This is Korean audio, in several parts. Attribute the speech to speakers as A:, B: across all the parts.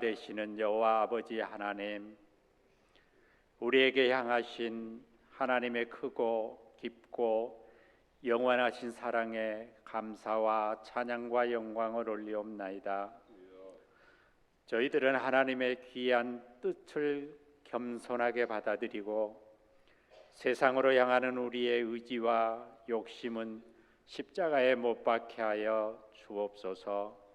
A: 되시는 여호와 아버지 하나님, 우리에게 향하신 하나님의 크고 깊고 영원하신 사랑에 감사와 찬양과 영광을 올리옵나이다. 저희들은 하나님의 귀한 뜻을 겸손하게 받아들이고 세상으로 향하는 우리의 의지와 욕심은 십자가에 못 박게 하여 주옵소서.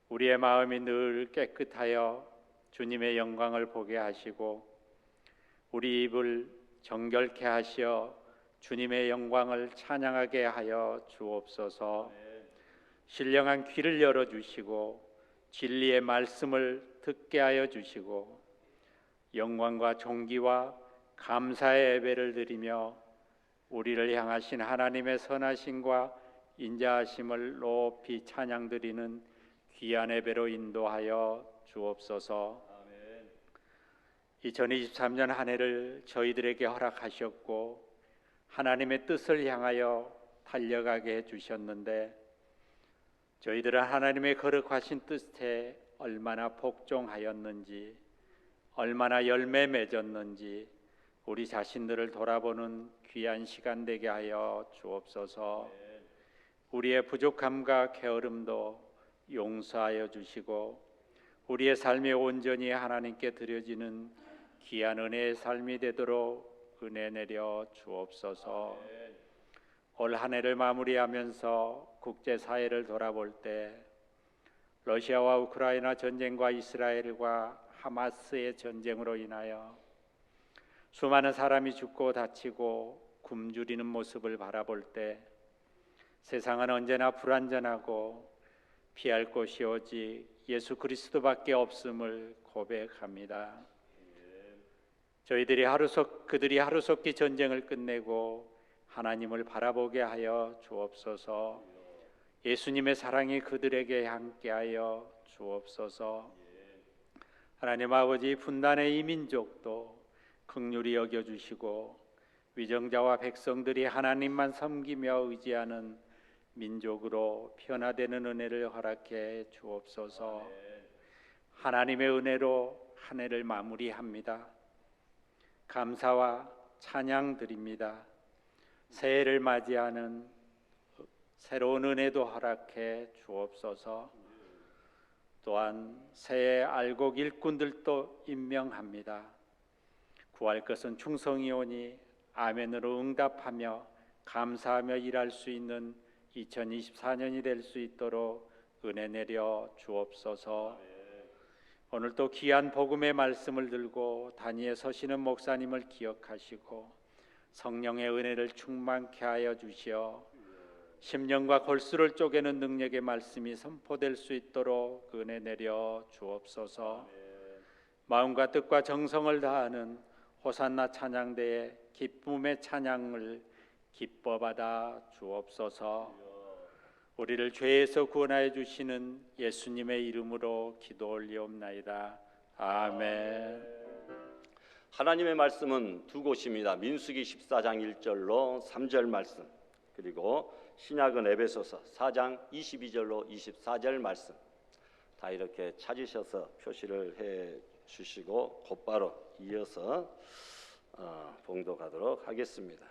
A: 우리의 마음이 늘 깨끗하여 주님의 영광을 보게 하시고 우리 입을 정결케 하시어 주님의 영광을 찬양하게 하여 주옵소서. 신령한 귀를 열어주시고 진리의 말씀을 듣게 하여 주시고 영광과 존귀와 감사의 예배를 드리며 우리를 향하신 하나님의 선하심과 인자하심을 높이 찬양드리는 귀한 예배로 인도하여 주옵소서. 2023년 한 해를 저희들에게 허락하셨고 하나님의 뜻을 향하여 달려가게 해주셨는데 저희들은 하나님의 거룩하신 뜻에 얼마나 복종하였는지, 얼마나 열매 맺었는지 우리 자신들을 돌아보는 귀한 시간 되게 하여 주옵소서. 우리의 부족함과 게으름도 용서하여 주시고 우리의 삶이 온전히 하나님께 드려지는 귀한 은혜의 삶이 되도록 은혜 내려 주옵소서. 올 한 해를 마무리하면서 국제사회를 돌아볼 때 러시아와 우크라이나 전쟁과 이스라엘과 하마스의 전쟁으로 인하여 수많은 사람이 죽고 다치고 굶주리는 모습을 바라볼 때 세상은 언제나 불완전하고 피할 곳이 오직 예수 그리스도밖에 없음을 고백합니다. 저희들이 그들이 하루속히 전쟁을 끝내고 하나님을 바라보게 하여 주옵소서. 예수님의 사랑이 그들에게 함께하여 주옵소서. 하나님 아버지, 분단의 이민족도 긍휼히 여겨주시고 위정자와 백성들이 하나님만 섬기며 의지하는 민족으로 변화되는 은혜를 허락해 주옵소서. 하나님의 은혜로 한 해를 마무리합니다. 감사와 찬양 드립니다. 새해를 맞이하는 새로운 은혜도 허락해 주옵소서. 또한 새해 알곡 일꾼들도 임명합니다. 구할 것은 충성이오니 아멘으로 응답하며 감사하며 일할 수 있는 2024년이 될 수 있도록 은혜 내려 주옵소서. 오늘 또 귀한 복음의 말씀을 들고 단위에 서시는 목사님을 기억하시고 성령의 은혜를 충만케 하여 주시어 심령과 골수를 쪼개는 능력의 말씀이 선포될 수 있도록 은혜 내려 주옵소서. 마음과 뜻과 정성을 다하는 호산나 찬양대의 기쁨의 찬양을 기뻐 받아 주옵소서. 우리를 죄에서 구원하여 주시는 예수님의 이름으로 기도 올리옵나이다. 아멘.
B: 하나님의 말씀은 두 곳입니다. 민수기 14장 1절로 3절 말씀, 그리고 신약은 에베소서 4장 22절로 24절 말씀. 다 이렇게 찾으셔서 표시를 해 주시고 곧바로 이어서 봉독하도록 하겠습니다.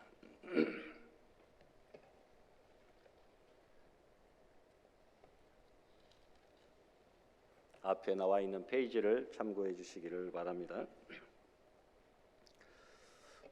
B: 앞에 나와 있는 페이지를 참고해 주시기를 바랍니다.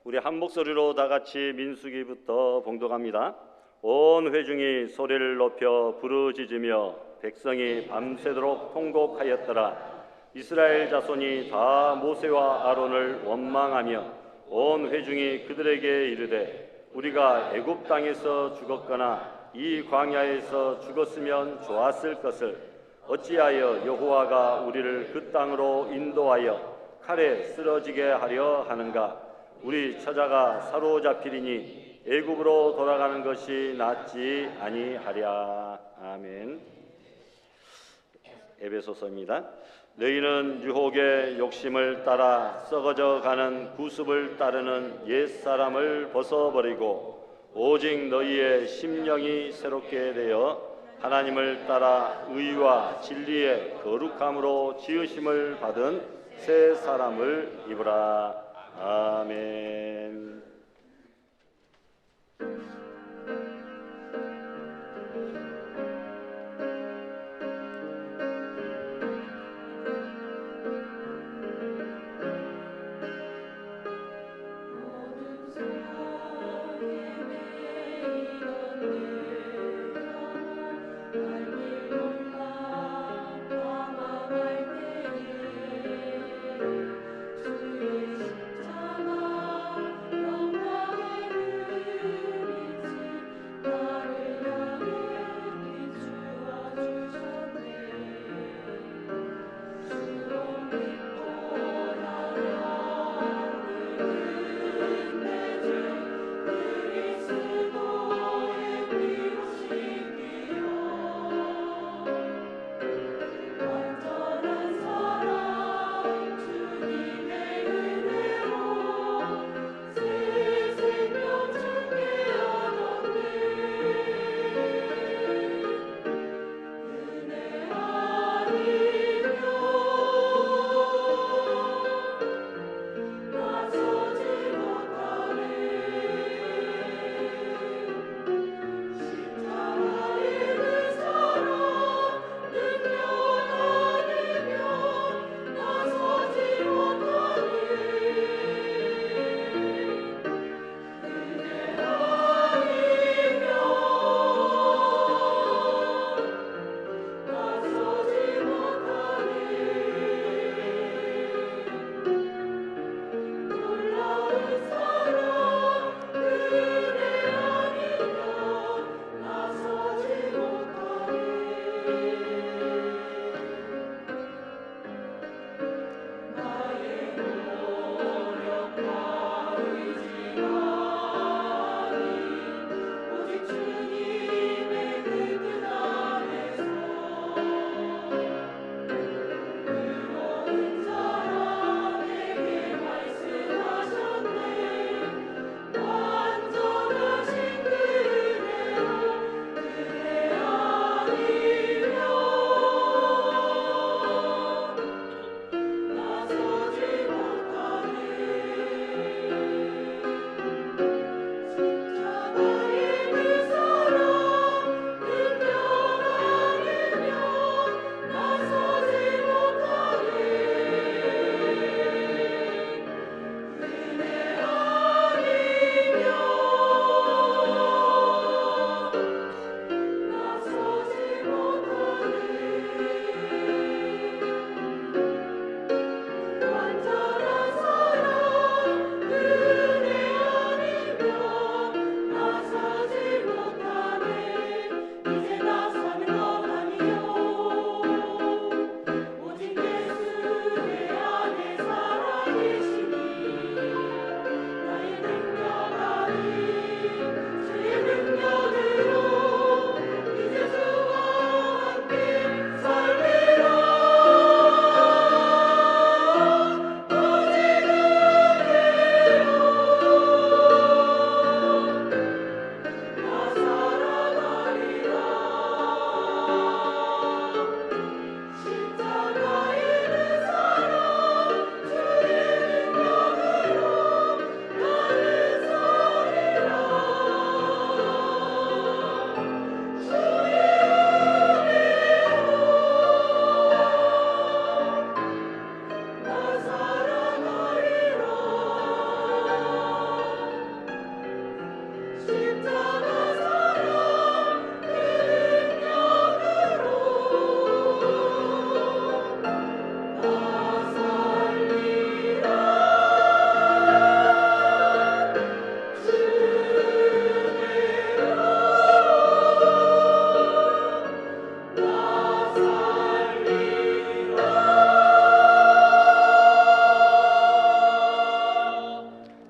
B: 우리 한 목소리로 다 같이 민수기부터 봉독합니다. 온 회중이 소리를 높여 부르짖으며 백성이 밤새도록 통곡하였더라. 이스라엘 자손이 다 모세와 아론을 원망하며 온 회중이 그들에게 이르되 우리가 애굽 땅에서 죽었거나 이 광야에서 죽었으면 좋았을 것을 어찌하여 여호와가 우리를 그 땅으로 인도하여 칼에 쓰러지게 하려 하는가? 우리 처자가 사로잡히리니 애굽으로 돌아가는 것이 낫지 아니하랴. 아멘. 에베소서입니다. 너희는 유혹의 욕심을 따라 썩어져 가는 구습을 따르는 옛사람을 벗어버리고 오직 너희의 심령이 새롭게 되어 하나님을 따라 의와 진리의 거룩함으로 지으심을 받은 새 사람을 입으라. 아멘.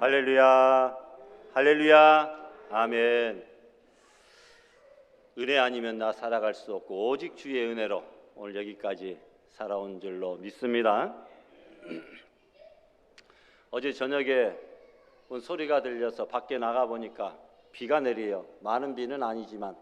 B: 할렐루야, 할렐루야, 아멘. 은혜 아니면 나 살아갈 수 없고 오직 주의 은혜로 오늘 여기까지 살아온 줄로 믿습니다. 어제 저녁에 소리가 들려서 밖에 나가 보니까 비가 내려요. 많은 비는 아니지만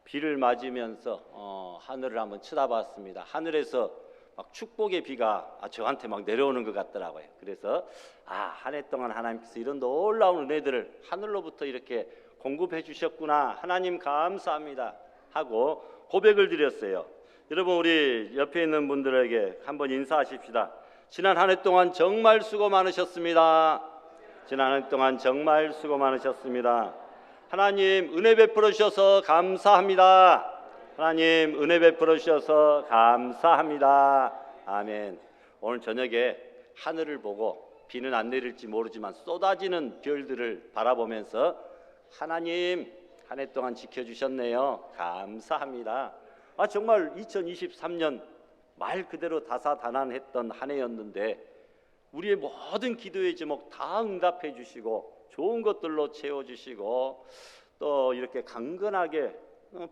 B: 비를 맞으면서 하늘을 한번 쳐다봤습니다. 하늘에서 막 축복의 비가 저한테 막 내려오는 것 같더라고요. 그래서 한 해 동안 하나님께서 이런 놀라운 은혜들을 하늘로부터 이렇게 공급해 주셨구나. 하나님 감사합니다 하고 고백을 드렸어요. 여러분, 우리 옆에 있는 분들에게 한번 인사하십시다. 지난 한 해 동안 정말 수고 많으셨습니다. 지난 한 해 동안 정말 수고 많으셨습니다. 하나님 은혜 베풀어 주셔서 감사합니다. 하나님 은혜 베풀어 주셔서 감사합니다. 아멘. 오늘 저녁에 하늘을 보고 비는 안 내릴지 모르지만 쏟아지는 별들을 바라보면서 하나님 한 해 동안 지켜주셨네요. 감사합니다. 정말 2023년 말 그대로 다사다난했던 한 해였는데 우리의 모든 기도의 제목 다 응답해 주시고 좋은 것들로 채워주시고 또 이렇게 강건하게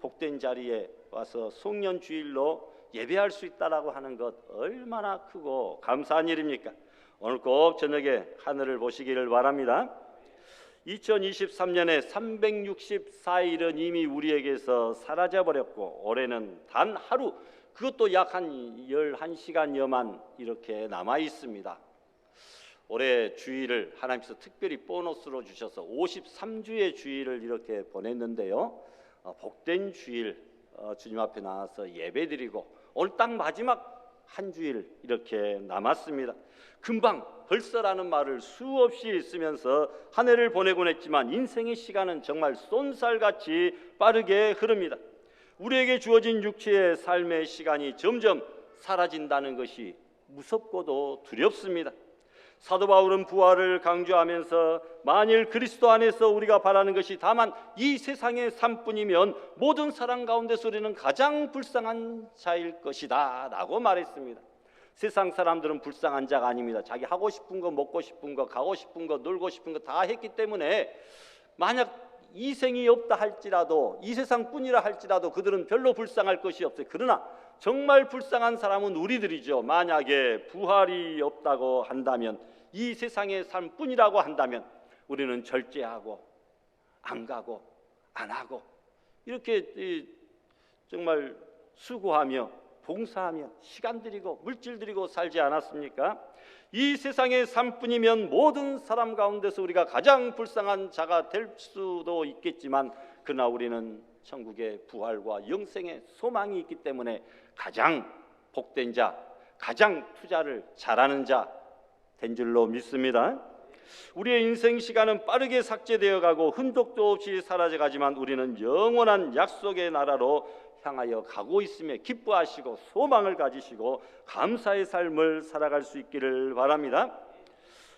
B: 복된 자리에 와서 송년주일로 예배할 수 있다라고 하는 것 얼마나 크고 감사한 일입니까? 오늘 꼭 저녁에 하늘을 보시기를 바랍니다. 2023년에 364일은 이미 우리에게서 사라져버렸고 올해는 단 하루, 그것도 약 한 11시간여만 이렇게 남아 있습니다. 올해 주일을 하나님께서 특별히 보너스로 주셔서 53주의 주일을 이렇게 보냈는데요. 복된 주일 주님 앞에 나와서 예배드리고 오늘 딱 마지막 한 주일 이렇게 남았습니다. 금방 벌써라는 말을 수없이 쓰면서 한 해를 보내곤 했지만 인생의 시간은 정말 쏜살같이 빠르게 흐릅니다. 우리에게 주어진 육체의 삶의 시간이 점점 사라진다는 것이 무섭고도 두렵습니다. 사도 바울은 부활을 강조하면서 만일 그리스도 안에서 우리가 바라는 것이 다만 이 세상의 삶뿐이면 모든 사람 가운데서 우리는 가장 불쌍한 자일 것이다 라고 말했습니다. 세상 사람들은 불쌍한 자가 아닙니다. 자기 하고 싶은 거, 먹고 싶은 거, 가고 싶은 거, 놀고 싶은 거 다 했기 때문에 만약 이 생이 없다 할지라도, 이 세상뿐이라 할지라도 그들은 별로 불쌍할 것이 없어요. 그러나 정말 불쌍한 사람은 우리들이죠. 만약에 부활이 없다고 한다면, 이 세상의 삶뿐이라고 한다면 우리는 절제하고 안 가고 안 하고 이렇게 정말 수고하며 봉사하며 시간 들이고 물질 들이고 살지 않았습니까? 이 세상의 삶뿐이면 모든 사람 가운데서 우리가 가장 불쌍한 자가 될 수도 있겠지만 그러나 우리는 천국의 부활과 영생의 소망이 있기 때문에 가장 복된 자, 가장 투자를 잘하는 자 된 줄로 믿습니다. 우리의 인생 시간은 빠르게 삭제되어 가고 흔적도 없이 사라져가지만 우리는 영원한 약속의 나라로 향하여 가고 있으며 기뻐하시고 소망을 가지시고 감사의 삶을 살아갈 수 있기를 바랍니다.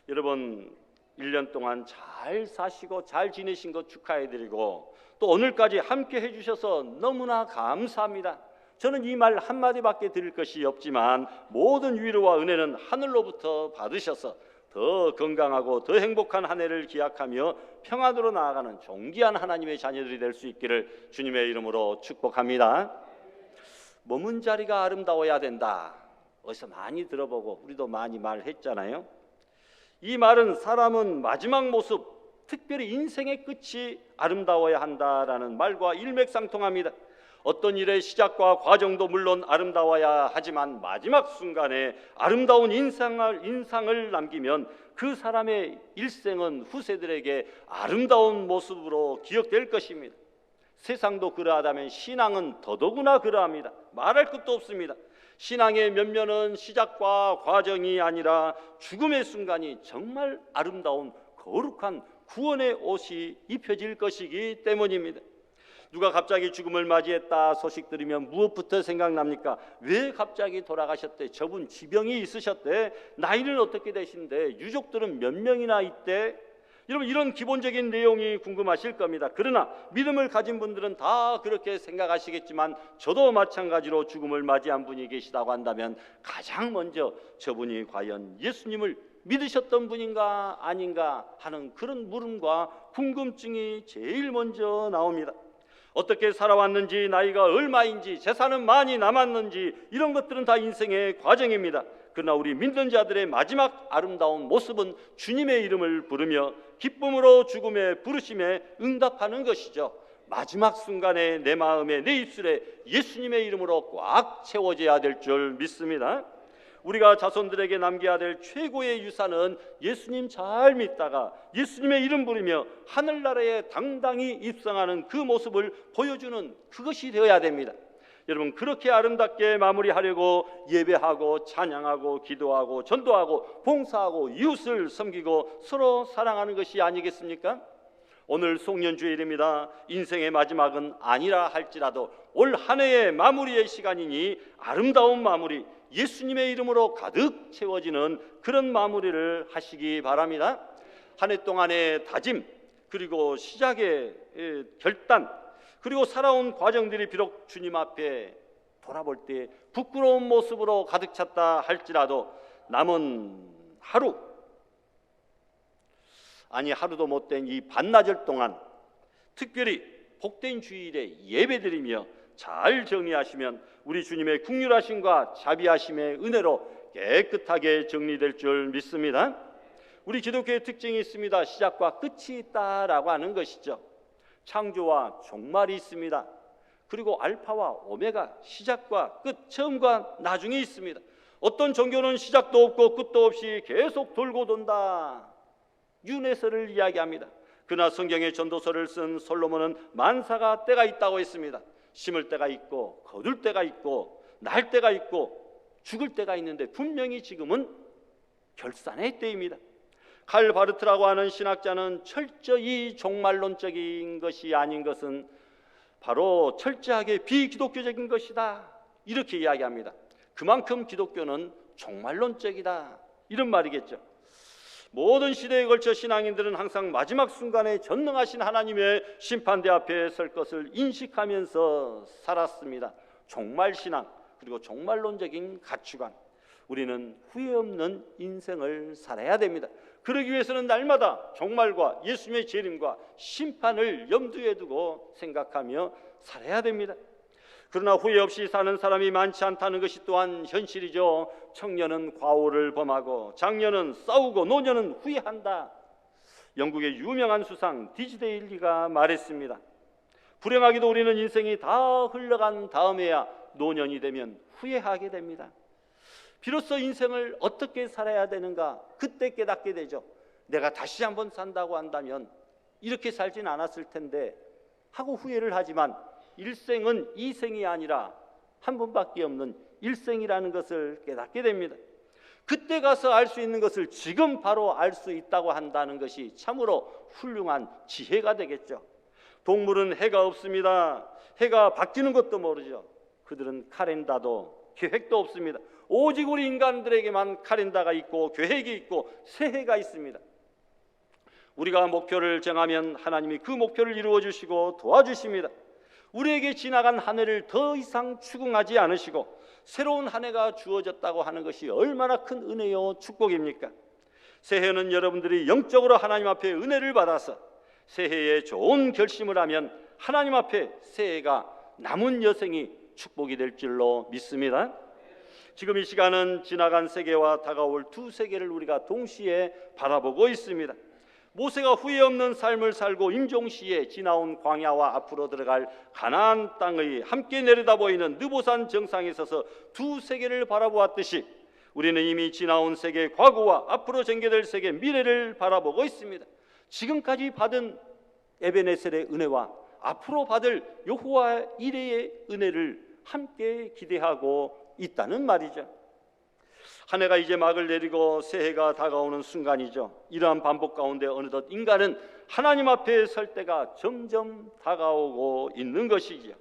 B: 여러분 1년 동안 잘 사시고 잘 지내신 것 축하해드리고 또 오늘까지 함께 해주셔서 너무나 감사합니다. 저는 이 말 한마디밖에 드릴 것이 없지만 모든 위로와 은혜는 하늘로부터 받으셔서 더 건강하고 더 행복한 한 해를 기약하며 평안으로 나아가는 존귀한 하나님의 자녀들이 될 수 있기를 주님의 이름으로 축복합니다. 머문 자리가 아름다워야 된다. 어디서 많이 들어보고 우리도 많이 말했잖아요. 이 말은 사람은 마지막 모습, 특별히 인생의 끝이 아름다워야 한다라는 말과 일맥상통합니다. 어떤 일의 시작과 과정도 물론 아름다워야 하지만 마지막 순간에 아름다운 인상을 남기면 그 사람의 일생은 후세들에게 아름다운 모습으로 기억될 것입니다. 세상도 그러하다면 신앙은 더더구나 그러합니다. 말할 것도 없습니다. 신앙의 면면은 시작과 과정이 아니라 죽음의 순간이 정말 아름다운 거룩한 구원의 옷이 입혀질 것이기 때문입니다. 누가 갑자기 죽음을 맞이했다 소식 들으면 무엇부터 생각납니까? 왜 갑자기 돌아가셨대? 저분 지병이 있으셨대? 나이는 어떻게 되신데? 유족들은 몇 명이나 있대? 여러분 이런 기본적인 내용이 궁금하실 겁니다. 그러나 믿음을 가진 분들은 다 그렇게 생각하시겠지만 저도 마찬가지로 죽음을 맞이한 분이 계시다고 한다면 가장 먼저 저분이 과연 예수님을 믿으셨던 분인가 아닌가 하는 그런 물음과 궁금증이 제일 먼저 나옵니다. 어떻게 살아왔는지, 나이가 얼마인지, 재산은 많이 남았는지 이런 것들은 다 인생의 과정입니다. 그러나 우리 믿는 자들의 마지막 아름다운 모습은 주님의 이름을 부르며 기쁨으로 죽음의 부르심에 응답하는 것이죠. 마지막 순간에 내 마음에 내 입술에 예수님의 이름으로 꽉 채워져야 될 줄 믿습니다. 우리가 자손들에게 남겨야 될 최고의 유산은 예수님 잘 믿다가 예수님의 이름 부르며 하늘나라에 당당히 입성하는 그 모습을 보여주는 그것이 되어야 됩니다. 여러분, 그렇게 아름답게 마무리하려고 예배하고 찬양하고 기도하고 전도하고 봉사하고 이웃을 섬기고 서로 사랑하는 것이 아니겠습니까? 오늘 송년주일입니다. 인생의 마지막은 아니라 할지라도 올 한 해의 마무리의 시간이니 아름다운 마무리, 예수님의 이름으로 가득 채워지는 그런 마무리를 하시기 바랍니다. 한 해 동안의 다짐, 그리고 시작의 결단, 그리고 살아온 과정들이 비록 주님 앞에 돌아볼 때 부끄러운 모습으로 가득 찼다 할지라도 남은 하루도 못된 이 반나절 동안 특별히 복된 주일에 예배드리며 잘 정리하시면 우리 주님의 긍휼하심과 자비하심의 은혜로 깨끗하게 정리될 줄 믿습니다. 우리 기독교의 특징이 있습니다. 시작과 끝이 있다라고 하는 것이죠. 창조와 종말이 있습니다. 그리고 알파와 오메가, 시작과 끝, 처음과 나중이 있습니다. 어떤 종교는 시작도 없고 끝도 없이 계속 돌고 돈다, 윤회설을 이야기합니다. 그러나 성경의 전도서를 쓴 솔로몬은 만사가 때가 있다고 했습니다. 심을 때가 있고 거둘 때가 있고 날 때가 있고 죽을 때가 있는데 분명히 지금은 결산의 때입니다. 칼 바르트라고 하는 신학자는 철저히 종말론적인 것이 아닌 것은 바로 철저하게 비기독교적인 것이다, 이렇게 이야기합니다. 그만큼 기독교는 종말론적이다, 이런 말이겠죠. 모든 시대에 걸쳐 신앙인들은 항상 마지막 순간에 전능하신 하나님의 심판대 앞에 설 것을 인식하면서 살았습니다. 종말신앙, 그리고 종말론적인 가치관, 우리는 후회 없는 인생을 살아야 됩니다. 그러기 위해서는 날마다 종말과 예수님의 재림과 심판을 염두에 두고 생각하며 살아야 됩니다. 그러나 후회 없이 사는 사람이 많지 않다는 것이 또한 현실이죠. 청년은 과오를 범하고 장년은 싸우고 노년은 후회한다. 영국의 유명한 수상 디즈데일리가 말했습니다. 불행하게도 우리는 인생이 다 흘러간 다음에야 노년이 되면 후회하게 됩니다. 비로소 인생을 어떻게 살아야 되는가 그때 깨닫게 되죠. 내가 다시 한번 산다고 한다면 이렇게 살진 않았을 텐데 하고 후회를 하지만 일생은 이생이 아니라 한 번밖에 없는 일생이라는 것을 깨닫게 됩니다. 그때 가서 알 수 있는 것을 지금 바로 알 수 있다고 한다는 것이 참으로 훌륭한 지혜가 되겠죠. 동물은 해가 없습니다. 해가 바뀌는 것도 모르죠. 그들은 카렌다도 계획도 없습니다. 오직 우리 인간들에게만 카렌다가 있고 계획이 있고 새해가 있습니다. 우리가 목표를 정하면 하나님이 그 목표를 이루어 주시고 도와주십니다. 우리에게 지나간 한 해를 더 이상 추궁하지 않으시고 새로운 한 해가 주어졌다고 하는 것이 얼마나 큰 은혜요 축복입니까? 새해는 여러분들이 영적으로 하나님 앞에 은혜를 받아서 새해에 좋은 결심을 하면 하나님 앞에 새해가 남은 여생이 축복이 될 줄로 믿습니다. 지금 이 시간은 지나간 세계와 다가올 두 세계를 우리가 동시에 바라보고 있습니다. 모세가 후회 없는 삶을 살고 임종시에 지나온 광야와 앞으로 들어갈 가나안 땅의 함께 내려다 보이는 느보산 정상에 서서 두 세계를 바라보았듯이 우리는 이미 지나온 세계 과거와 앞으로 전개될 세계 미래를 바라보고 있습니다. 지금까지 받은 에베네셀의 은혜와 앞으로 받을 여호와 이레의 은혜를 함께 기대하고 있다는 말이죠. 한 해가 이제 막을 내리고 새해가 다가오는 순간이죠. 이러한 반복 가운데 어느덧 인간은 하나님 앞에 설 때가 점점 다가오고 있는 것이지요.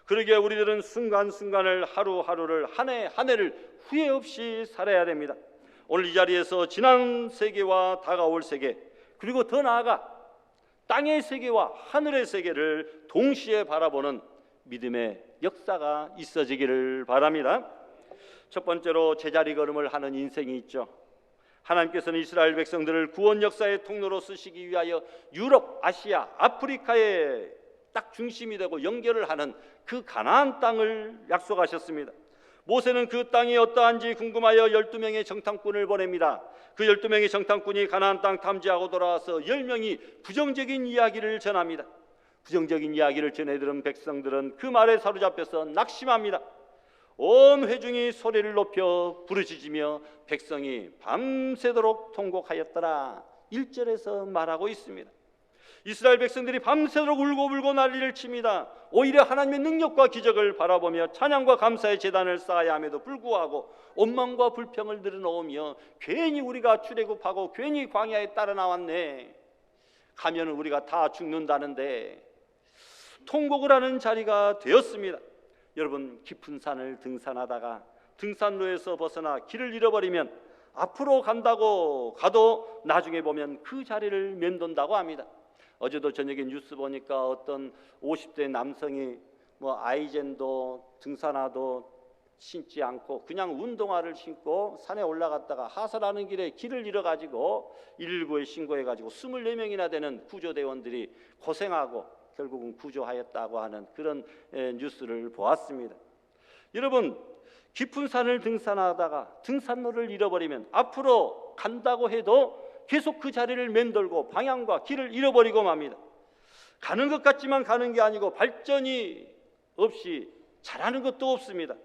B: 그러기에 우리들은 순간순간을 하루하루를 한 해 한 해를 후회 없이 살아야 됩니다. 오늘 이 자리에서 지난 세계와 다가올 세계, 그리고 더 나아가 땅의 세계와 하늘의 세계를 동시에 바라보는 믿음의 역사가 있어지기를 바랍니다. 첫 번째로 제자리 걸음을 하는 인생이 있죠. 하나님께서는 이스라엘 백성들을 구원 역사의 통로로 쓰시기 위하여 유럽, 아시아, 아프리카의 딱 중심이 되고 연결을 하는 그 가나안 땅을 약속하셨습니다. 모세는 그 땅이 어떠한지 궁금하여 12명의 정탐꾼을 보냅니다. 그 12명의 정탐꾼이 가나안 땅 탐지하고 돌아와서 10명이 부정적인 이야기를 전합니다. 부정적인 이야기를 전해들은 백성들은 그 말에 사로잡혀서 낙심합니다. 온 회중이 소리를 높여 부르짖으며 백성이 밤새도록 통곡하였더라. 1절에서 말하고 있습니다. 이스라엘 백성들이 밤새도록 울고불고 난리를 칩니다. 오히려 하나님의 능력과 기적을 바라보며 찬양과 감사의 제단을 쌓아야 함에도 불구하고 원망과 불평을 늘어놓으며 괜히 우리가 출애굽하고 괜히 광야에 따라 나왔네, 가면은 우리가 다 죽는다는데 통곡을 하는 자리가 되었습니다. 여러분, 깊은 산을 등산하다가 등산로에서 벗어나 길을 잃어버리면 앞으로 간다고 가도 나중에 보면 그 자리를 맴돈다고 합니다. 어제도 저녁에 뉴스 보니까 어떤 50대 남성이 아이젠도 등산화도 신지 않고 그냥 운동화를 신고 산에 올라갔다가 하산하는 길에 길을 잃어가지고 119에 신고해가지고 24명이나 되는 구조대원들이 고생하고 결국은 구조하였다고 하는 그런 뉴스를 보았습니다. 여러분, 깊은 산을 등산하다가 등산로를 잃어버리면 앞으로 간다고 해도 계속 그 자리를 맴돌고 방향과 길을 잃어버리고 맙니다. 가는 것 같지만 가는 게 아니고 발전이 없이 잘하는 것도 없습니다.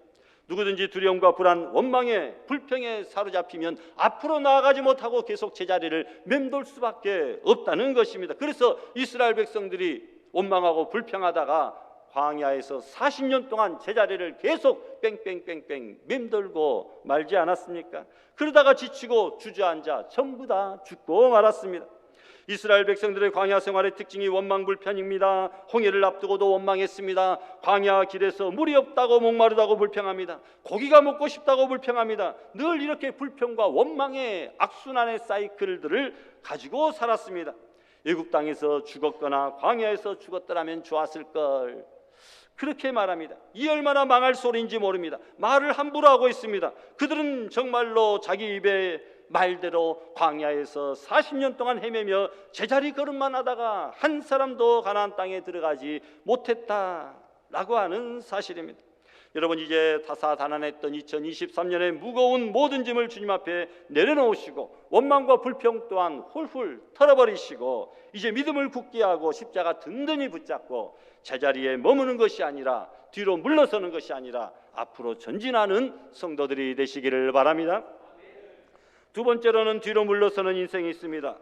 B: 누구든지 두려움과 불안, 원망에, 불평에 사로잡히면 앞으로 나아가지 못하고 계속 제자리를 맴돌 수밖에 없다는 것입니다. 그래서 이스라엘 백성들이 원망하고 불평하다가 광야에서 40년 동안 제자리를 계속 뺑뺑뺑뺑 맴돌고 말지 않았습니까? 그러다가 지치고 주저앉아 전부 다 죽고 말았습니다. 이스라엘 백성들의 광야 생활의 특징이 원망불편입니다. 홍해를 앞두고도 원망했습니다. 광야 길에서 물이 없다고 목마르다고 불평합니다. 고기가 먹고 싶다고 불평합니다. 늘 이렇게 불평과 원망의 악순환의 사이클들을 가지고 살았습니다. 애굽 땅에서 죽었거나 광야에서 죽었더라면 좋았을 걸, 그렇게 말합니다. 이 얼마나 망할 소리인지 모릅니다. 말을 함부로 하고 있습니다. 그들은 정말로 자기 입에 말대로 광야에서 40년 동안 헤매며 제자리 걸음만 하다가 한 사람도 가나안 땅에 들어가지 못했다라고 하는 사실입니다. 여러분, 이제 다사다난했던 2023년의 무거운 모든 짐을 주님 앞에 내려놓으시고 원망과 불평 또한 훌훌 털어버리시고 이제 믿음을 굳게 하고 십자가 든든히 붙잡고 제자리에 머무는 것이 아니라, 뒤로 물러서는 것이 아니라 앞으로 전진하는 성도들이 되시기를 바랍니다. 두 번째로는 뒤로 물러서는 인생이 있습니다.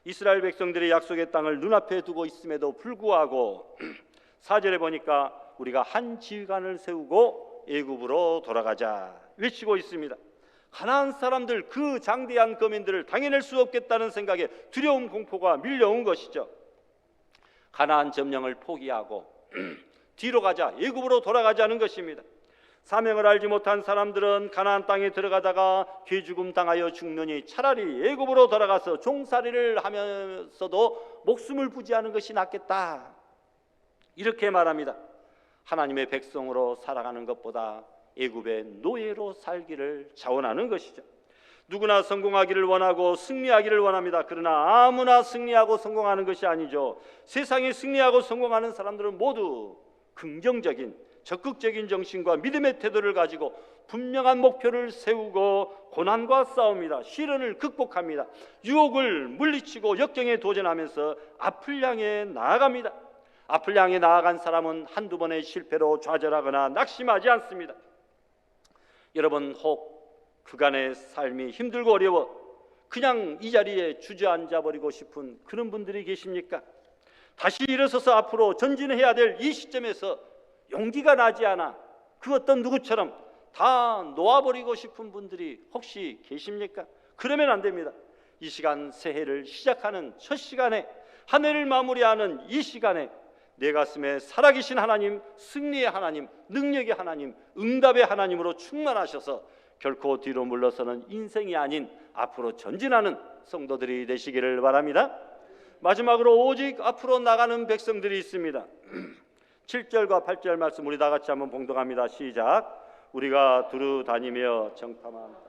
B: 이스라엘 백성들이 약속의 땅을 눈앞에 두고 있음에도 불구하고 4절에 보니까 우리가 한 지휘관을 세우고 애굽으로 돌아가자 외치고 있습니다. 가나안 사람들, 그 장대한 거민들을 당해낼 수 없겠다는 생각에 두려움 공포가 밀려온 것이죠. 가나안 점령을 포기하고 뒤로 가자, 애굽으로 돌아가자는 것입니다. 사명을 알지 못한 사람들은 가나안 땅에 들어가다가 개죽음 당하여 죽느니 차라리 애굽으로 돌아가서 종살이를 하면서도 목숨을 부지하는 것이 낫겠다, 이렇게 말합니다. 하나님의 백성으로 살아가는 것보다 애굽의 노예로 살기를 자원하는 것이죠. 누구나 성공하기를 원하고 승리하기를 원합니다. 그러나 아무나 승리하고 성공하는 것이 아니죠. 세상에 승리하고 성공하는 사람들은 모두 긍정적인, 적극적인 정신과 믿음의 태도를 가지고 분명한 목표를 세우고 고난과 싸웁니다. 시련을 극복합니다. 유혹을 물리치고 역경에 도전하면서 앞을 향해 나아갑니다. 앞을 향해 나아간 사람은 한두 번의 실패로 좌절하거나 낙심하지 않습니다. 여러분, 혹 그간의 삶이 힘들고 어려워 그냥 이 자리에 주저앉아 버리고 싶은 그런 분들이 계십니까? 다시 일어서서 앞으로 전진해야 될 이 시점에서 용기가 나지 않아 그 어떤 누구처럼 다 놓아버리고 싶은 분들이 혹시 계십니까? 그러면 안 됩니다. 이 시간 새해를 시작하는 첫 시간에, 한 해를 마무리하는 이 시간에 내 가슴에 살아계신 하나님, 승리의 하나님, 능력의 하나님, 응답의 하나님으로 충만하셔서 결코 뒤로 물러서는 인생이 아닌 앞으로 전진하는 성도들이 되시기를 바랍니다. 마지막으로 오직 앞으로 나가는 백성들이 있습니다. 7절과 8절 말씀 우리 다 같이 한번 봉독합니다. 시작. 우리가 두루 다니며 정탐합니다.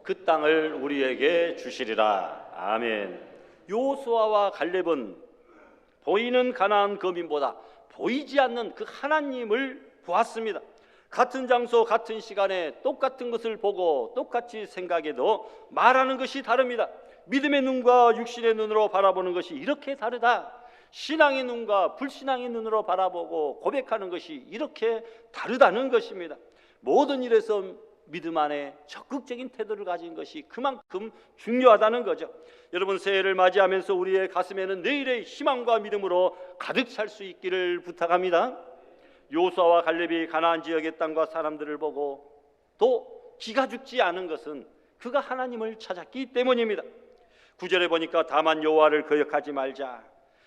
B: 그 땅을 우리에게 주시리라. 아멘. 여호수아와 갈렙은 보이는 가나안 거민보다 보이지 않는 그 하나님을 보았습니다. 같은 장소 같은 시간에 똑같은 것을 보고 똑같이 생각해도 말하는 것이 다릅니다. 믿음의 눈과 육신의 눈으로 바라보는 것이 이렇게 다르다. 신앙의 눈과 불신앙의 눈으로 바라보고 고백하는 것이 이렇게 다르다는 것입니다. 모든 일에서 믿음 안에 적극적인 태도를 가진 것이 그만큼 중요하다는 거죠. 여러분, 새해를 맞이하면서 우리의 가슴에는 내일의 희망과 믿음으로 가득 찰 수 있기를 부탁합니다. 요수아와 갈렙이 가나안 지역의 땅과 사람들을 보고 또 기가 죽지 않은 것은 그가 하나님을 찾았기 때문입니다. 9절에 보니까 다만 여호와를 거역하지 말자.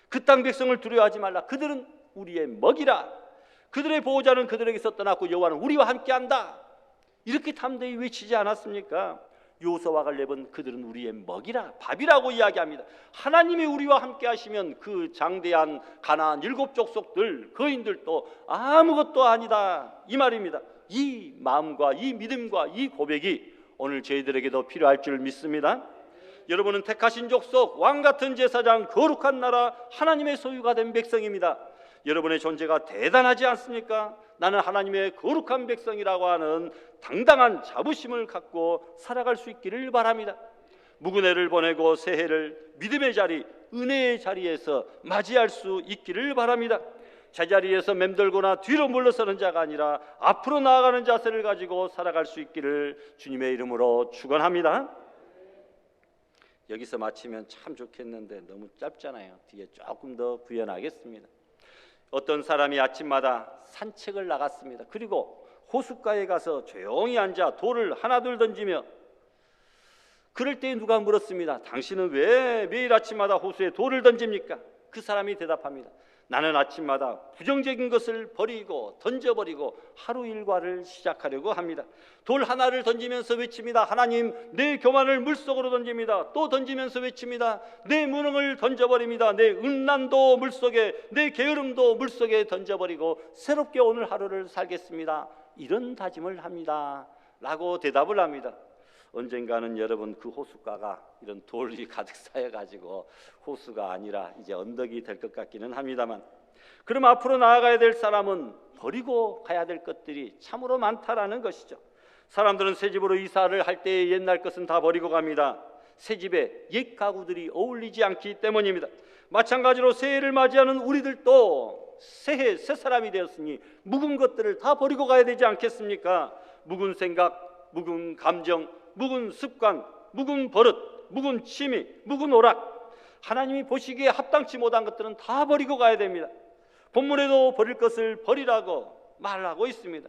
B: 그 땅 백성을 두려워하지 말라. 그들은 우리의 먹이라. 그들의 보호자는 그들에게서 떠났고 여호와는 우리와 함께한다. 이렇게 담대히 외치지 않았습니까? 요수아와 갈렙은 그들은 우리의 먹이라, 밥이라고 이야기합니다. 하나님이 우리와 함께 하시면 그 장대한 가나안 7족속들, 거인들도 아무것도 아니다, 이 말입니다. 이 마음과 이 믿음과 이 고백이 오늘 저희들에게도 필요할 줄 믿습니다. 여러분은 택하신 족속, 왕같은 제사장, 거룩한 나라, 하나님의 소유가 된 백성입니다. 여러분의 존재가 대단하지 않습니까? 나는 하나님의 거룩한 백성이라고 하는 당당한 자부심을 갖고 살아갈 수 있기를 바랍니다. 묵은해를 보내고 새해를 믿음의 자리, 은혜의 자리에서 맞이할 수 있기를 바랍니다. 제자리에서 맴돌거나 뒤로 물러서는 자가 아니라 앞으로 나아가는 자세를 가지고 살아갈 수 있기를 주님의 이름으로 축원합니다. 여기서 마치면 참 좋겠는데 너무 짧잖아요. 뒤에 조금 더 구현하겠습니다. 어떤 사람이 아침마다 산책을 나갔습니다. 그리고 호숫가에 가서 조용히 앉아 돌을 하나둘 던지며, 그럴 때 누가 물었습니다. 당신은 왜 매일 아침마다 호수에 돌을 던집니까? 그 사람이 대답합니다. 나는 아침마다 부정적인 것을 버리고 던져버리고 하루 일과를 시작하려고 합니다. 돌 하나를 던지면서 외칩니다. 하나님, 내 교만을 물속으로 던집니다. 또 던지면서 외칩니다. 내 무능을 던져버립니다. 내 음란도 물속에, 내 게으름도 물속에 던져버리고 새롭게 오늘 하루를 살겠습니다. 이런 다짐을 합니다 라고 대답을 합니다. 언젠가는 여러분, 그 호숫가가 이런 돌이 가득 쌓여가지고 호수가 아니라 이제 언덕이 될 것 같기는 합니다만, 그럼 앞으로 나아가야 될 사람은 버리고 가야 될 것들이 참으로 많다라는 것이죠. 사람들은 새 집으로 이사를 할 때 옛날 것은 다 버리고 갑니다. 새 집에 옛 가구들이 어울리지 않기 때문입니다. 마찬가지로 새해를 맞이하는 우리들도 새해 새 사람이 되었으니 묵은 것들을 다 버리고 가야 되지 않겠습니까? 묵은 생각, 묵은 감정, 묵은 습관, 묵은 버릇, 묵은 취미, 묵은 오락, 하나님이 보시기에 합당치 못한 것들은 다 버리고 가야 됩니다. 본문에도 버릴 것을 버리라고 말하고 있습니다.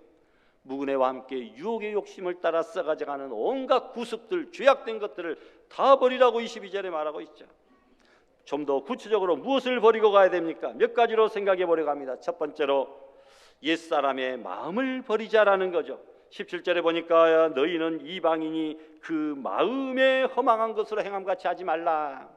B: 묵은애와 함께 유혹의 욕심을 따라 썩어가는 온갖 구습들, 죄악된 것들을 다 버리라고 22절에 말하고 있죠. 좀 더 구체적으로 무엇을 버리고 가야 됩니까? 몇 가지로 생각해 보려고 합니다. 첫 번째로 옛사람의 마음을 버리자라는 거죠. 17절에 보니까 너희는 이방인이 그 마음에 허망한 것으로 행함같이 하지 말라.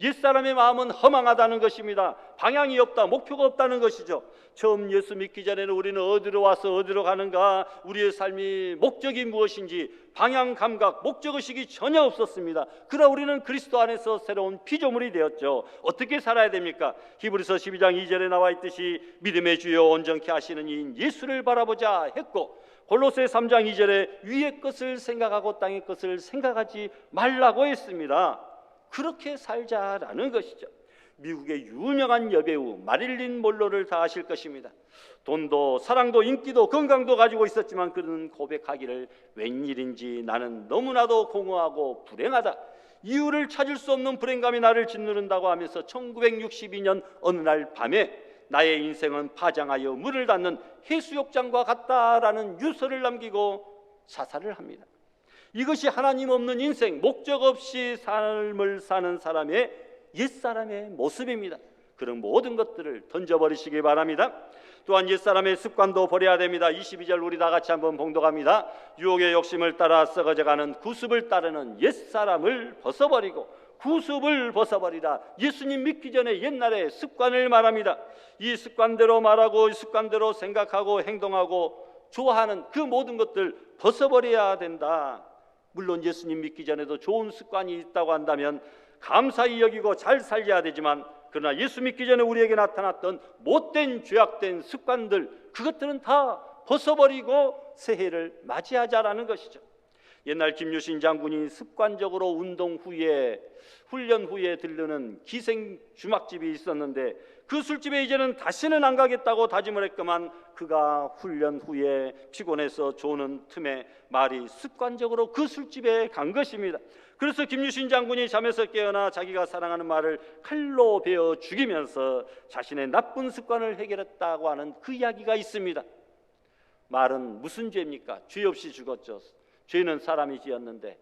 B: 옛사람의 마음은 허망하다는 것입니다. 방향이 없다, 목표가 없다는 것이죠. 처음 예수 믿기 전에는 우리는 어디로 와서 어디로 가는가, 우리의 삶이 목적이 무엇인지 방향 감각, 목적의식이 전혀 없었습니다. 그러나 우리는 그리스도 안에서 새로운 피조물이 되었죠. 어떻게 살아야 됩니까? 히브리서 12장 2절에 나와 있듯이 믿음의 주요 온전케 하시는 이인 예수를 바라보자 했고, 골로새 3장 2절에 위의 것을 생각하고 땅의 것을 생각하지 말라고 했습니다. 그렇게 살자라는 것이죠. 미국의 유명한 여배우 마릴린 monroe를 다 아실 것입니다. 돈도 사랑도 인기도 건강도 가지고 있었지만 그는 고백하기를 웬일인지 나는 너무나도 공허하고 불행하다, 이유를 찾을 수 없는 불행감이 나를 짓누른다고 하면서 1962년 어느 날 밤에 나의 인생은 파장하여 물을 닿는 해수욕장과 같다라는 유서를 남기고 자살을 합니다. 이것이 하나님 없는 인생, 목적 없이 삶을 사는 사람의 옛사람의 모습입니다. 그런 모든 것들을 던져버리시기 바랍니다. 또한 옛사람의 습관도 버려야 됩니다. 22절 우리 다 같이 한번 봉독합니다. 유혹의 욕심을 따라 썩어져가는 구습을 따르는 옛사람을 벗어버리고 구습을 벗어버리라. 예수님 믿기 전에 옛날의 습관을 말합니다. 이 습관대로 말하고 이 습관대로 생각하고 행동하고 좋아하는 그 모든 것들 벗어버려야 된다. 물론 예수님 믿기 전에도 좋은 습관이 있다고 한다면 감사히 여기고 잘 살려야 되지만, 그러나 예수 믿기 전에 우리에게 나타났던 못된 죄악된 습관들, 그것들은 다 벗어버리고 새해를 맞이하자라는 것이죠. 옛날 김유신 장군이 습관적으로 운동 후에 훈련 후에 들르는 기생 주막집이 있었는데 그 술집에 이제는 다시는 안 가겠다고 다짐을 했건만 그가 훈련 후에 피곤해서 조는 틈에 말이 습관적으로 그 술집에 간 것입니다. 그래서 김유신 장군이 잠에서 깨어나 자기가 사랑하는 말을 칼로 베어 죽이면서 자신의 나쁜 습관을 해결했다고 하는 그 이야기가 있습니다. 말은 무슨 죄입니까? 죄 없이 죽었죠. 죄는 사람이 지었는데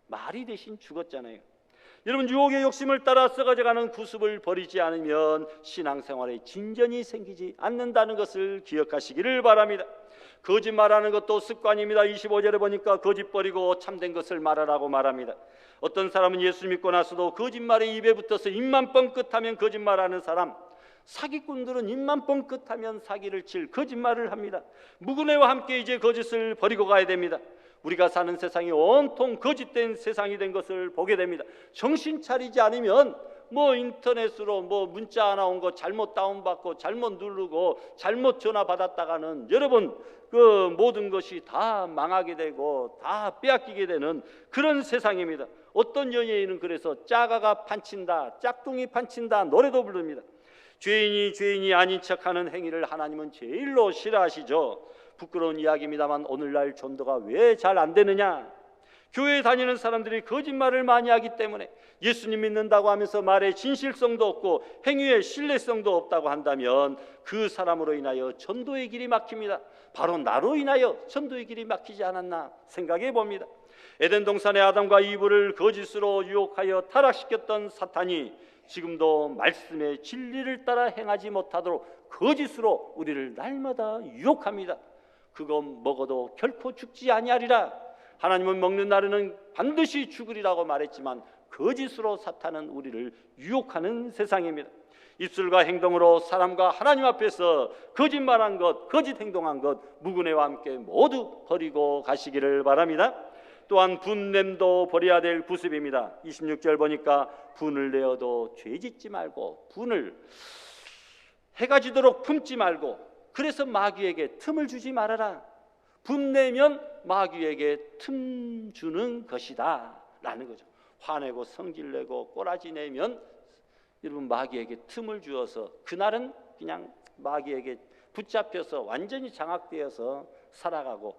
B: 말이 대신 죽었잖아요. 여러분, 유혹의 욕심을 따라 썩어져가는 구습을 버리지 않으면 신앙생활에 진전이 생기지 않는다는 것을 기억하시기를 바랍니다. 거짓말하는 것도 습관입니다. 25절에 보니까 거짓 버리고 참된 것을 말하라고 말합니다. 어떤 사람은 예수 믿고 나서도 거짓말이 입에 붙어서 입만 뻥끗하면 거짓말하는 사람, 사기꾼들은 입만 뻥끗하면 사기를 칠 거짓말을 합니다. 무구네와 함께 이제 거짓을 버리고 가야 됩니다. 우리가 사는 세상이 온통 거짓된 세상이 된 것을 보게 됩니다. 정신 차리지 않으면 인터넷으로 문자 하나 온 거 잘못 다운받고 잘못 누르고 잘못 전화 받았다가는 여러분 그 모든 것이 다 망하게 되고 다 빼앗기게 되는 그런 세상입니다. 어떤 연예인은 그래서 짜가가 판친다, 짝퉁이 판친다 노래도 부릅니다. 죄인이 아닌 척하는 행위를 하나님은 제일로 싫어하시죠. 부끄러운 이야기입니다만 오늘날 전도가 왜 잘 안 되느냐? 교회에 다니는 사람들이 거짓말을 많이 하기 때문에 예수님 믿는다고 하면서 말에 진실성도 없고 행위에 신뢰성도 없다고 한다면 그 사람으로 인하여 전도의 길이 막힙니다. 바로 나로 인하여 전도의 길이 막히지 않았나 생각해 봅니다. 에덴 동산의 아담과 이브를 거짓으로 유혹하여 타락시켰던 사탄이 지금도 말씀의 진리를 따라 행하지 못하도록 거짓으로 우리를 날마다 유혹합니다. 그거 먹어도 결코 죽지 아니하리라. 하나님은 먹는 날에는 반드시 죽으리라고 말했지만 거짓으로 사탄은 우리를 유혹하는 세상입니다. 입술과 행동으로 사람과 하나님 앞에서 거짓말한 것, 거짓 행동한 것 무구네와 함께 모두 버리고 가시기를 바랍니다. 또한 분냄도 버려야 될 구습입니다. 26절 보니까 분을 내어도 죄짓지 말고 분을 해가 지도록 품지 말고 그래서 마귀에게 틈을 주지 말아라. 분내면 마귀에게 틈 주는 것이다 라는 거죠. 화내고 성질내고 꼬라지 내면 여러분 마귀에게 틈을 주어서 그날은 그냥 마귀에게 붙잡혀서 완전히 장악되어서 살아가고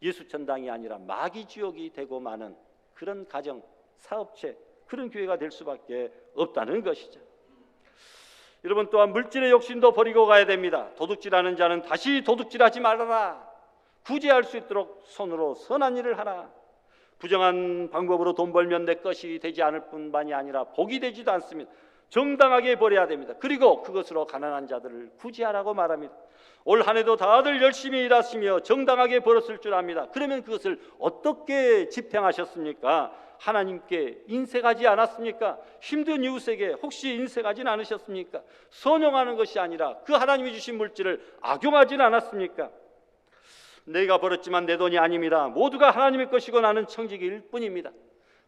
B: 예수천당이 아니라 마귀 지옥이 되고 마는 그런 가정, 사업체, 그런 교회가 될 수밖에 없다는 것이죠. 여러분 또한 물질의 욕심도 버리고 가야 됩니다. 도둑질하는 자는 다시 도둑질하지 말아라. 구제할 수 있도록 손으로 선한 일을 하라. 부정한 방법으로 돈 벌면 내 것이 되지 않을 뿐만이 아니라 복이 되지도 않습니다. 정당하게 버려야 됩니다. 그리고 그것으로 가난한 자들을 구제하라고 말합니다. 올 한 해도 다들 열심히 일하시며 정당하게 벌었을 줄 압니다. 그러면 그것을 어떻게 집행하셨습니까? 하나님께 인색하지 않았습니까? 힘든 이웃에게 혹시 인색하진 않으셨습니까? 선용하는 것이 아니라 그 하나님이 주신 물질을 악용하진 않았습니까? 내가 벌었지만 내 돈이 아닙니다. 모두가 하나님의 것이고 나는 청지기일 뿐입니다.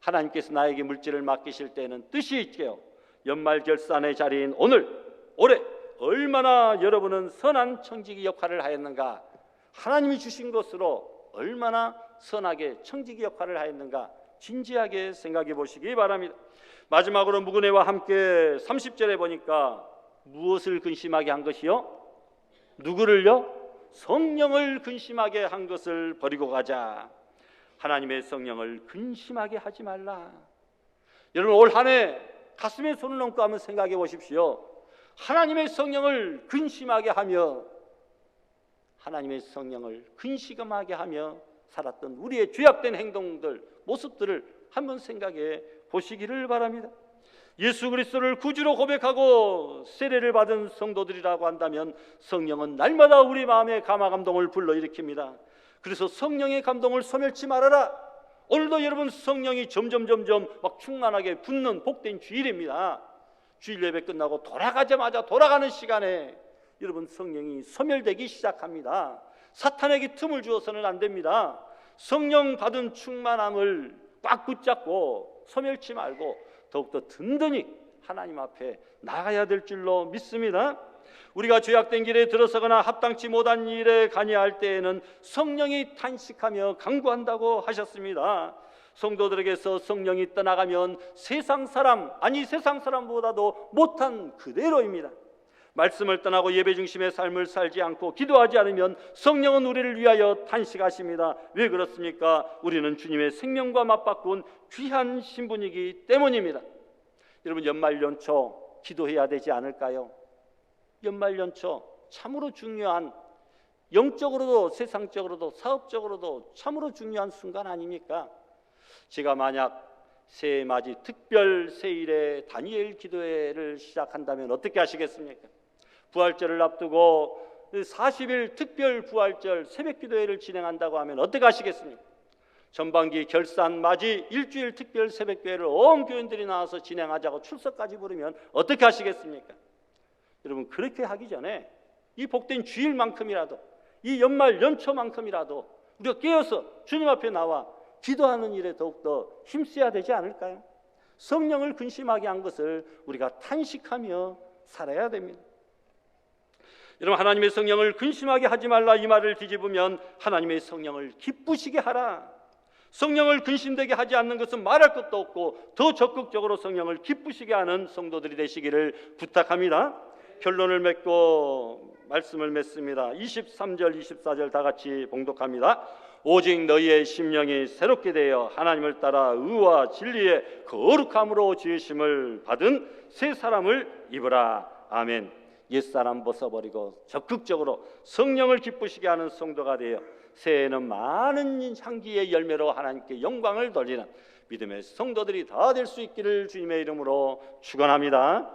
B: 하나님께서 나에게 물질을 맡기실 때에는 뜻이 있게요. 연말 결산의 자리인 올해 얼마나 여러분은 선한 청지기 역할을 하였는가? 하나님이 주신 것으로 얼마나 선하게 청지기 역할을 하였는가? 진지하게 생각해 보시기 바랍니다. 마지막으로 무구네와 함께 30절에 보니까 무엇을 근심하게 한 것이요? 누구를요? 성령을 근심하게 한 것을 버리고 가자. 하나님의 성령을 근심하게 하지 말라. 여러분 올 한 해 가슴에 손을 얹고 한번 생각해 보십시오. 하나님의 성령을 근심하게 하며 하나님의 성령을 근심하게 하며 살았던 우리의 죄악된 행동들, 모습들을 한번 생각해 보시기를 바랍니다. 예수 그리스도를 구주로 고백하고 세례를 받은 성도들이라고 한다면 성령은 날마다 우리 마음에 감화 감동을 불러일으킵니다. 그래서 성령의 감동을 소멸치 말아라. 오늘도 여러분 성령이 점점 막 충만하게 붓는 복된 주일입니다. 주일 예배 끝나고 돌아가는 시간에 여러분 성령이 소멸되기 시작합니다. 사탄에게 틈을 주어서는 안 됩니다. 성령 받은 충만함을 꽉 붙잡고 소멸치 말고 더욱더 든든히 하나님 앞에 나가야 될 줄로 믿습니다. 우리가 죄악된 길에 들어서거나 합당치 못한 일에 관여할 때에는 성령이 탄식하며 강구한다고 하셨습니다. 성도들에게서 성령이 떠나가면 세상 사람보다도 못한 그대로입니다. 말씀을 떠나고 예배 중심의 삶을 살지 않고 기도하지 않으면 성령은 우리를 위하여 탄식하십니다. 왜 그렇습니까? 우리는 주님의 생명과 맞바꾼 귀한 신분이기 때문입니다. 여러분, 연말연초 기도해야 되지 않을까요? 연말연초 참으로 중요한, 영적으로도 세상적으로도 사업적으로도 참으로 중요한 순간 아닙니까? 제가 만약 새해맞이 특별 세일에 다니엘 기도회를 시작한다면 어떻게 하시겠습니까? 부활절을 앞두고 40일 특별 부활절 새벽 기도회를 진행한다고 하면 어떻게 하시겠습니까? 전반기 결산 맞이 일주일 특별 새벽 교회를 온 교인들이 나와서 진행하자고 출석까지 부르면 어떻게 하시겠습니까? 여러분, 그렇게 하기 전에 이 복된 주일만큼이라도, 이 연말 연초만큼이라도 우리가 깨어서 주님 앞에 나와 기도하는 일에 더욱더 힘써야 되지 않을까요? 성령을 근심하게 한 것을 우리가 탄식하며 살아야 됩니다. 여러분, 하나님의 성령을 근심하게 하지 말라 이 말을 뒤집으면 하나님의 성령을 기쁘시게 하라. 성령을 근심되게 하지 않는 것은 말할 것도 없고 더 적극적으로 성령을 기쁘시게 하는 성도들이 되시기를 부탁합니다. 결론을 맺고 말씀을 맺습니다. 23절 24절 다 같이 봉독합니다. 오직 너희의 심령이 새롭게 되어 하나님을 따라 의와 진리의 거룩함으로 지으심을 받은 새 사람을 입으라. 아멘. 옛사람 벗어버리고 적극적으로 성령을 기쁘시게 하는 성도가 되어 새해에는 많은 향기의 열매로 하나님께 영광을 돌리는 믿음의 성도들이 다 될 수 있기를 주님의 이름으로 축원합니다.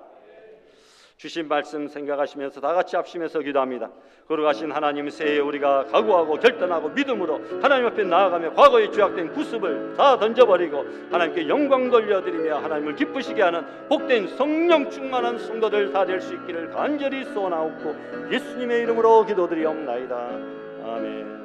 B: 주신 말씀 생각하시면서 다 같이 합심해서 기도합니다. 거룩하신 하나님, 새해에 우리가 각오하고 결단하고 믿음으로 하나님 앞에 나아가며 과거에 죄악된 구습을 다 던져버리고 하나님께 영광 돌려드리며 하나님을 기쁘시게 하는 복된 성령 충만한 성도들 다 될 수 있기를 간절히 소원하옵고 예수님의 이름으로 기도드리옵나이다. 아멘.